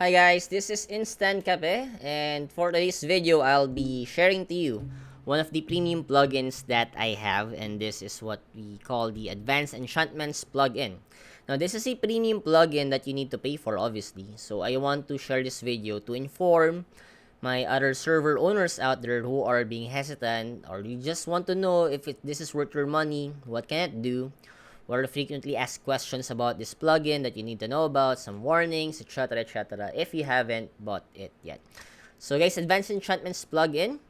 Hi guys, this is Instant Cafe, and for today's video, I'll be sharing to you one of the premium plugins that I have, and this is what we call the Advanced Enchantments plugin. Now, this is a premium plugin that you need to pay for, obviously, so I want to share this video to inform my other server owners out there who are being hesitant, or you just want to know if this is worth your money, what can it do, what are the frequently asked questions about this plugin that you need to know about, some warnings, etc. if you haven't bought it yet. So guys, Advanced Enchantments plugin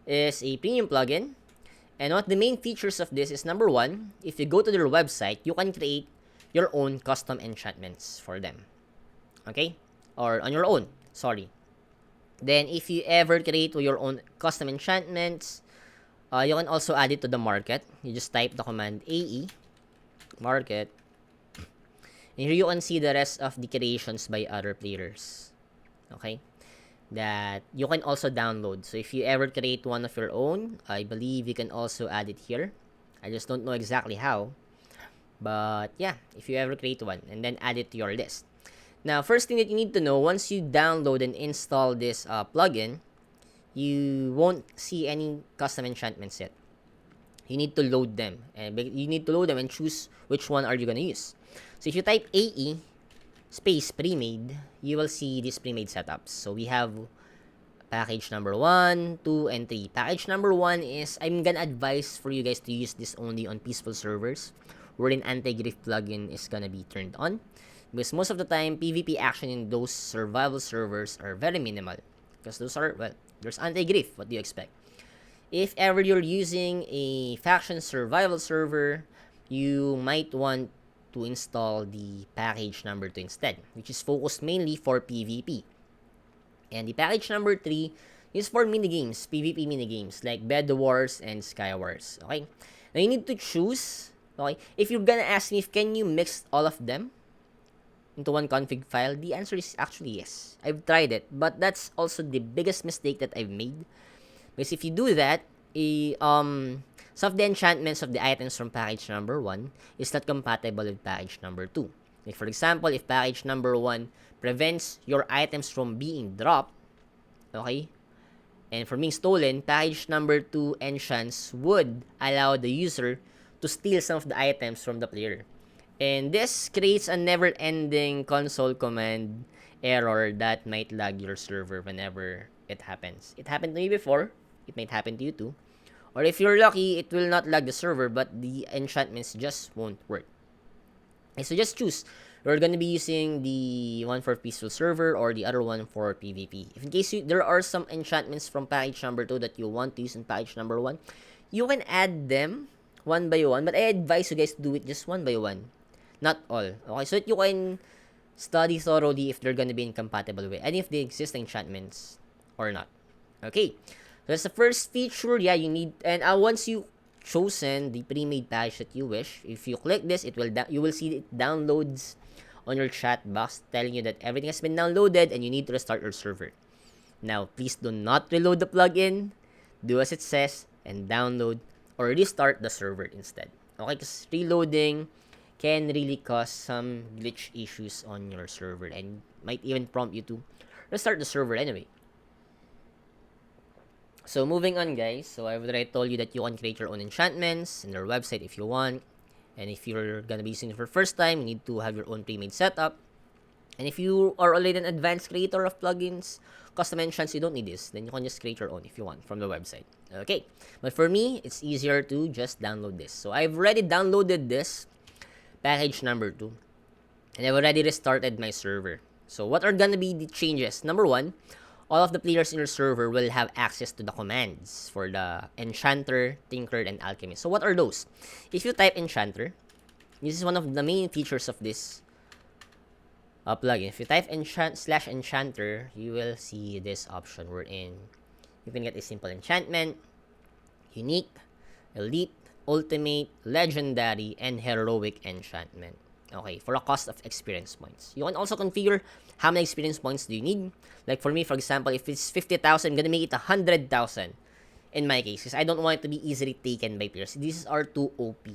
is a premium plugin, and what the main features of this is, number one, if you go to their website, you can create your own custom enchantments for them. Okay? Or on your own, sorry. Then if you ever create your own custom enchantments, you can also add it to the market. You just type the command AE market, and here you can see the rest of the creations by other players, okay, that you can also download. So if you ever create one of your own, I believe you can also add it here. I just don't know exactly how, but yeah, if you ever create one and then add it to your list. Now, first thing that you need to know, once you download and install this plugin, you won't see any custom enchantments yet. You need to load them, and you need to load them and choose which one are you gonna use. So if you type AE space pre-made, you will see these pre-made setups. So we have package number 1, 2, and 3. Package number 1 is, I'm gonna advise for you guys to use this only on peaceful servers, wherein anti-grief plugin is gonna be turned on, because most of the time PvP action in those survival servers are very minimal, because those are, well, there's anti-grief. What do you expect? If ever you're using a faction survival server, you might want to install the package number 2 instead, which is focused mainly for PvP. And the package number 3 is for minigames, PvP minigames like Bed Wars and Sky Wars. Okay? Now you need to choose. Okay? If you're gonna ask me if can you mix all of them into one config file, the answer is actually yes. I've tried it, but that's also the biggest mistake that I've made. Because if you do that, some of the enchantments of the items from package number 1 is not compatible with package number 2. Like for example, if package number 1 prevents your items from being dropped, okay, and from being stolen, package number 2 enchants would allow the user to steal some of the items from the player. And this creates a never-ending console command error that might lag your server whenever it happens. It happened to me before. It might happen to you too. Or if you're lucky, it will not lag the server, but the enchantments just won't work. Okay, so just choose. We're gonna be using the one for peaceful server or the other one for PvP. If in case there are some enchantments from package number 2 that you want to use in package number 1, you can add them one by one, but I advise you guys to do it just one by one, not all. Okay, so that you can study thoroughly if they're gonna be incompatible with any of the existing enchantments or not. Okay, so that's the first feature. Yeah, you need, and once you chosen the pre-made package that you wish, if you click this, you will see it downloads on your chat box telling you that everything has been downloaded and you need to restart your server. Now, please do not reload the plugin. Do as it says and download or restart the server instead. Okay, because reloading can really cause some glitch issues on your server and might even prompt you to restart the server anyway. So moving on, guys. So I've already told you that you can create your own enchantments in their website if you want. And if you're gonna be using it for the first time, you need to have your own pre-made setup. And if you are already an advanced creator of plugins, custom enchants, you don't need this. Then you can just create your own if you want from the website. Okay. But for me, it's easier to just download this. So I've already downloaded this package number 2. And I've already restarted my server. So what are gonna be the changes? Number 1, all of the players in your server will have access to the commands for the Enchanter, Tinker, and Alchemist. So what are those? If you type Enchanter, this is one of the main features of this plugin. If you type /Enchanter, you will see this option wherein you can get a simple enchantment, unique, elite, ultimate, legendary, and heroic enchantment. Okay, for a cost of experience points. You can also configure how many experience points do you need. Like for me, for example, if it's 50,000, I'm gonna make it 100,000 in my case, because I don't want it to be easily taken by players. These are too OP.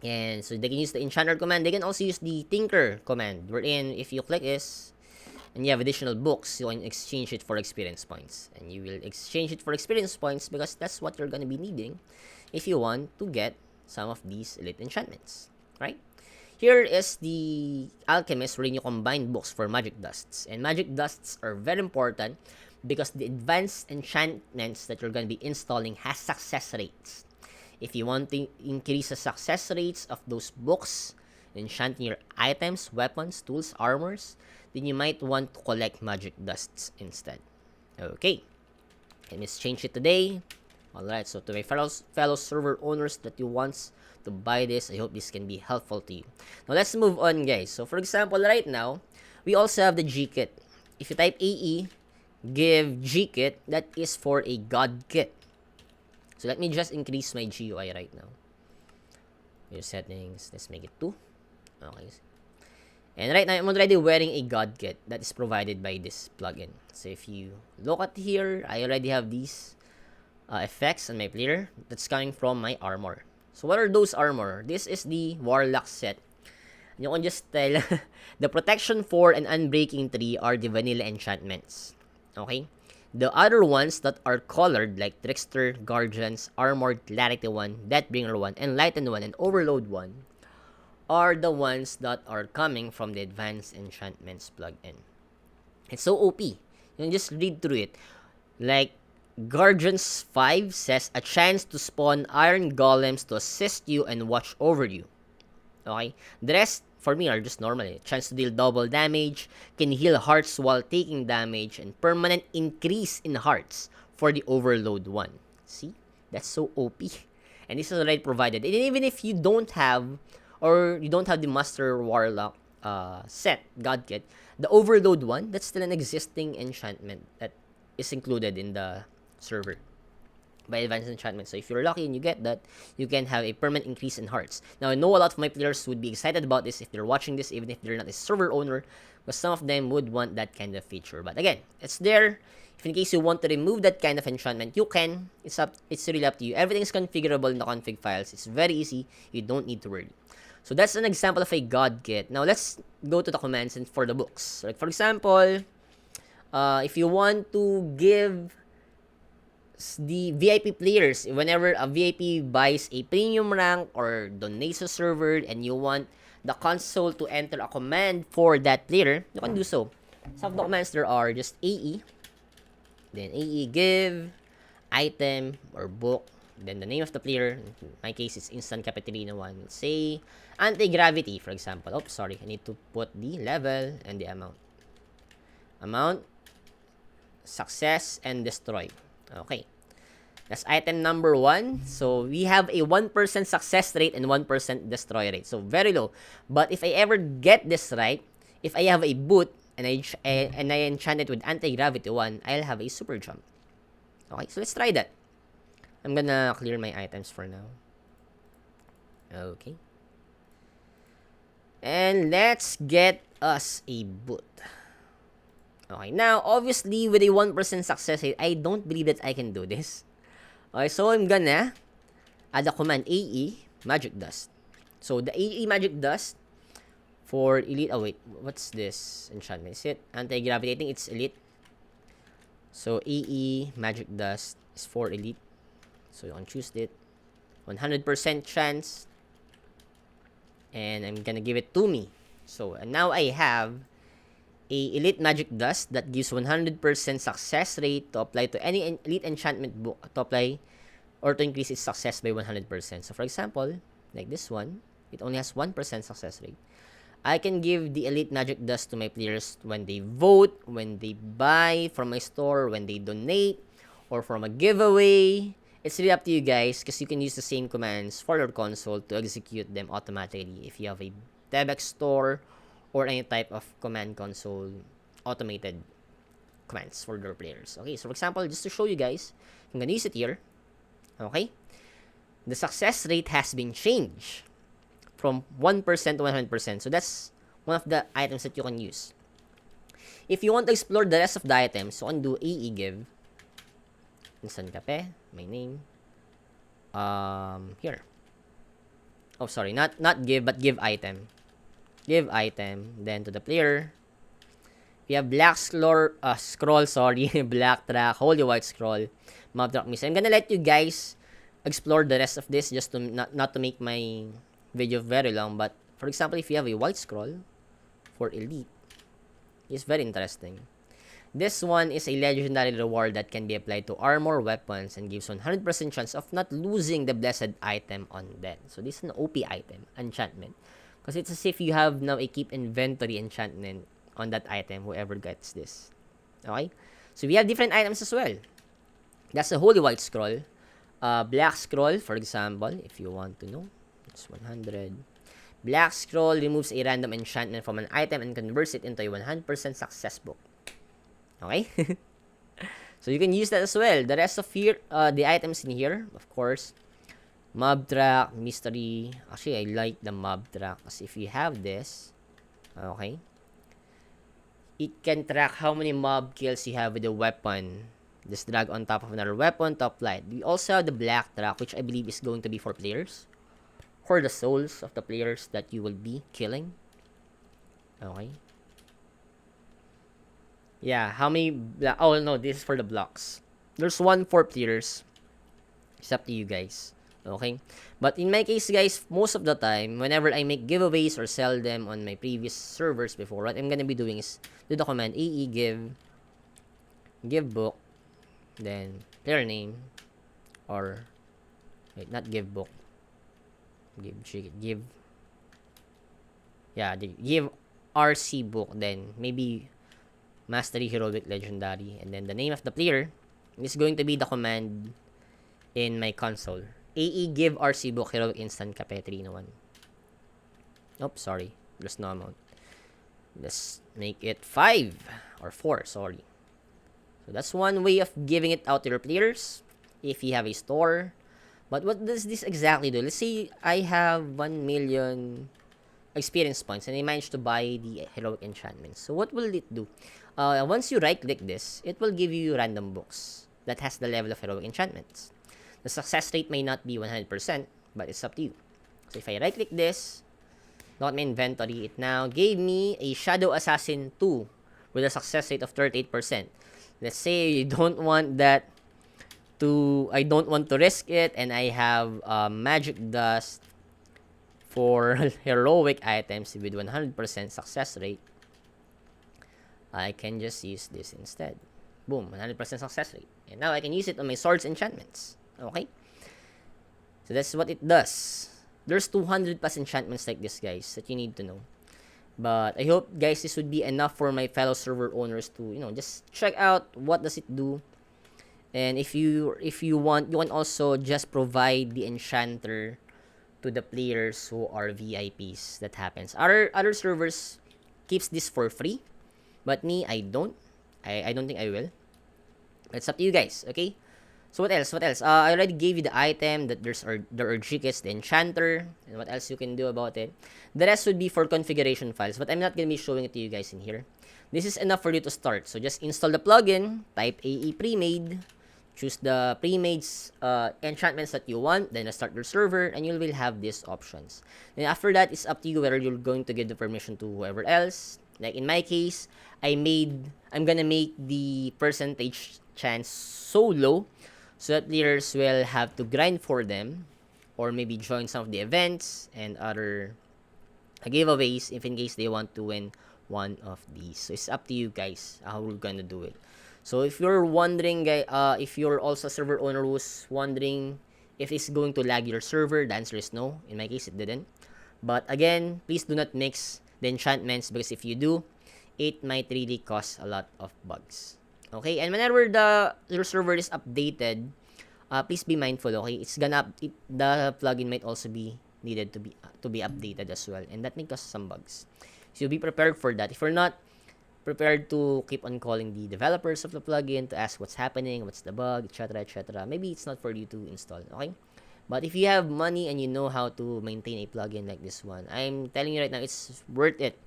And so they can use the Enchanter command. They can also use the Tinker command, wherein if you click this, and you have additional books, you can exchange it for experience points. And you will exchange it for experience points because that's what you're gonna be needing if you want to get some of these elite enchantments, right? Here is the Alchemist, wherein you combine books for magic dusts. And magic dusts are very important because the advanced enchantments that you're going to be installing has success rates. If you want to increase the success rates of those books, enchanting your items, weapons, tools, armors, then you might want to collect magic dusts instead. Okay, let me change it today. Alright, so to my fellow server owners that you want to buy this, I hope this can be helpful to you. Now, let's move on, guys. So, for example, right now, we also have the G kit. If you type AE, give G kit, that is for a God kit. So, let me just increase my GUI right now. Your settings, let's make it 2. Okay. And right now, I'm already wearing a God kit that is provided by this plugin. So, if you look at here, I already have these effects on my player that's coming from my armor. So what are those armor? This is the Warlock set. You can just tell the Protection 4 and Unbreaking 3 are the vanilla enchantments. Okay? The other ones that are colored like Trickster, Guardians, Armored, Clarity 1, Deathbringer 1, Enlightened 1, and Overload 1 are the ones that are coming from the Advanced Enchantments plugin. It's so OP. You can just read through it. Like, Guardians 5 says, a chance to spawn iron golems to assist you and watch over you. Okay? The rest, for me, are just normal. Chance to deal double damage, can heal hearts while taking damage, and permanent increase in hearts for the Overload 1. See? That's so OP. And this is already provided. And even if you don't have, or you don't have the Master Warlock set, God Kit, the Overload 1, that's still an existing enchantment that is included in the server by Advanced Enchantment. So if you're lucky and you get that, you can have a permanent increase in hearts. Now, I know a lot of my players would be excited about this if they're watching this, even if they're not a server owner, but some of them would want that kind of feature. But again, it's there. If in case you want to remove that kind of enchantment, you can. It's really up to you. Everything is configurable in the config files. It's very easy. You don't need to worry. So that's an example of a God Kit. Now, let's go to the commands and for the books. Like, for example, if you want to give the VIP players, whenever a VIP buys a premium rank or donates a server and you want the console to enter a command for that player, you can do so. Some of the commands there are just AE, then AE give, item, or book, then the name of the player. In my case, it's Instant Capitalino 1. Let's say Anti-Gravity, for example. Oops, sorry. I need to put the level and the amount. Amount, success, and destroy. Okay. That's item number 1. So, we have a 1% success rate and 1% destroy rate. So, very low. But if I ever get this right, if I have a boot and I enchant it with Anti-Gravity 1, I'll have a super jump. Okay, so let's try that. I'm gonna clear my items for now. Okay. And let's get us a boot. Okay, now, obviously, with a 1% success rate, I don't believe that I can do this. Okay, so I'm gonna add a command AE Magic Dust. So, the AE Magic Dust for Elite... Oh, wait. What's this enchantment? Is it Anti-Gravity? I think it's Elite. So, AE Magic Dust is for Elite. So, you can choose it. 100% chance. And I'm gonna give it to me. So, and now I have a Elite Magic Dust that gives 100% success rate to apply to any Elite Enchantment book to apply or to increase its success by 100%. So, for example, like this one, it only has 1% success rate. I can give the Elite Magic Dust to my players when they vote, when they buy from my store, when they donate, or from a giveaway. It's really up to you guys because you can use the same commands for your console to execute them automatically if you have a DevX store or any type of command console automated commands for your players. Okay, so for example, just to show you guys, I'm gonna use it here. Okay, the success rate has been changed from 1% to 100%. So that's one of the items that you can use. If you want to explore the rest of the items, you can do AE give. Instant Cafe, my name. Here. Oh, sorry, not give, but give item. Give item, then to the player. We have black scroll, sorry, black track, holy white scroll, mob track miss. I'm gonna let you guys explore the rest of this just to not to make my video very long. But for example, if you have a white scroll for elite, it's very interesting. This one is a legendary reward that can be applied to armor, weapons, and gives 100% chance of not losing the blessed item on death. So this is an OP item, enchantment. Because it's as if you have now a keep inventory enchantment on that item, whoever gets this. Okay? So we have different items as well. That's a holy white scroll. Black scroll, for example, if you want to know. It's 100. Black scroll removes a random enchantment from an item and converts it into a 100% success book. Okay? So you can use that as well. The rest of here, the items in here, of course, mob track, mystery. Actually, I like the mob track kasi if you have this, okay, it can track how many mob kills you have with a weapon. Just drag on top of another weapon, top light. We also have the black track, which I believe is going to be for players, for the souls of the players that you will be killing. Okay. Yeah, how many... Oh, no, this is for the blocks. There's one for players. It's up to you guys. Okay? But in my case, guys, most of the time, whenever I make giveaways or sell them on my previous servers before, what I'm gonna be doing is do the command AE give book, then player name, or... Wait, not give book. Give... Yeah, give RC book, then maybe... Mastery, Heroic, Legendary, and then the name of the player is going to be the command in my console. AE give RC book, Heroic, Instant, Cape 3 in 1. Oops, sorry. There's no amount. Let's make it 5 or 4, sorry. So that's one way of giving it out to your players if you have a store. But what does this exactly do? Let's say I have 1 million experience points and I managed to buy the heroic enchantments. So what will it do? Once you right click this, it will give you random books that has the level of heroic enchantments. The success rate may not be 100%, but it's up to you. So if I right click this, not my inventory, it now gave me a Shadow Assassin 2 with a success rate of 38%. Let's say you don't want that to, I don't want to risk it, and I have magic dust for heroic items with 100% success rate. I can just use this instead. Boom, 100% success rate. And now I can use it on my swords enchantments. Okay? So that's what it does. There's 200 plus enchantments like this, guys, that you need to know. But I hope, guys, this would be enough for my fellow server owners to, you know, just check out what does it do. And if you want, you can also just provide the enchanter to the players who are VIPs. That happens. Other servers keeps this for free, but me, I don't. I don't think I will. It's up to you guys, okay? So what else? I already gave you the item, that there are tickets, the enchanter, and what else you can do about it. The rest would be for configuration files, but I'm not gonna be showing it to you guys in here. This is enough for you to start. So just install the plugin, type AE premade, choose the pre-made enchantments that you want, then start your server, and you will have these options. Then after that, it's up to you whether you're going to give the permission to whoever else. Like in my case, I'm gonna make the percentage chance so low so that players will have to grind for them, or maybe join some of the events and other giveaways if in case they want to win one of these. So it's up to you guys how we're gonna do it. So if you're wondering, if you're also a server owner who's wondering if it's going to lag your server, the answer is no. In my case, it didn't. But again, please do not mix the enchantments, because if you do, it might really cause a lot of bugs. Okay, and whenever your server is updated, please be mindful. Okay, the plugin might also be needed to be updated as well, and that may cause some bugs. So be prepared for that. If you're not prepared to keep on calling the developers of the plugin to ask what's happening, what's the bug, etc., maybe it's not for you to install. Okay, but if you have money and you know how to maintain a plugin like this one, I'm telling you right now, it's worth it.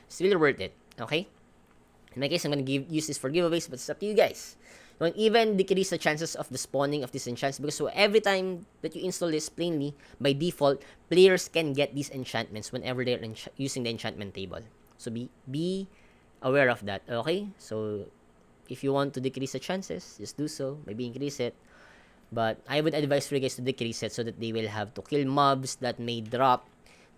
It's really worth it. Okay. In my case, I'm gonna use this for giveaways, but it's up to you guys. Don't even decrease the chances of the spawning of these enchantments, because so every time that you install this, plainly by default, players can get these enchantments whenever they're using the enchantment table. So be aware of that. Okay, so if you want to decrease the chances, just do so. Maybe increase it. But I would advise for you guys to decrease it so that they will have to kill mobs that may drop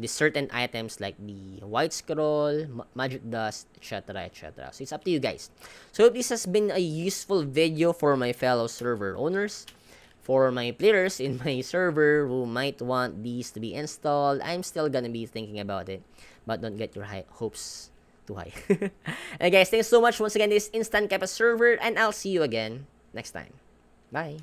the certain items like the white scroll, magic dust, etc. etc. So it's up to you guys. So if this has been a useful video for my fellow server owners, for my players in my server who might want these to be installed, I'm still gonna be thinking about it. But don't get your hopes too high. And guys, thanks so much once again. This is Instant Kappa server, and I'll see you again next time. Bye.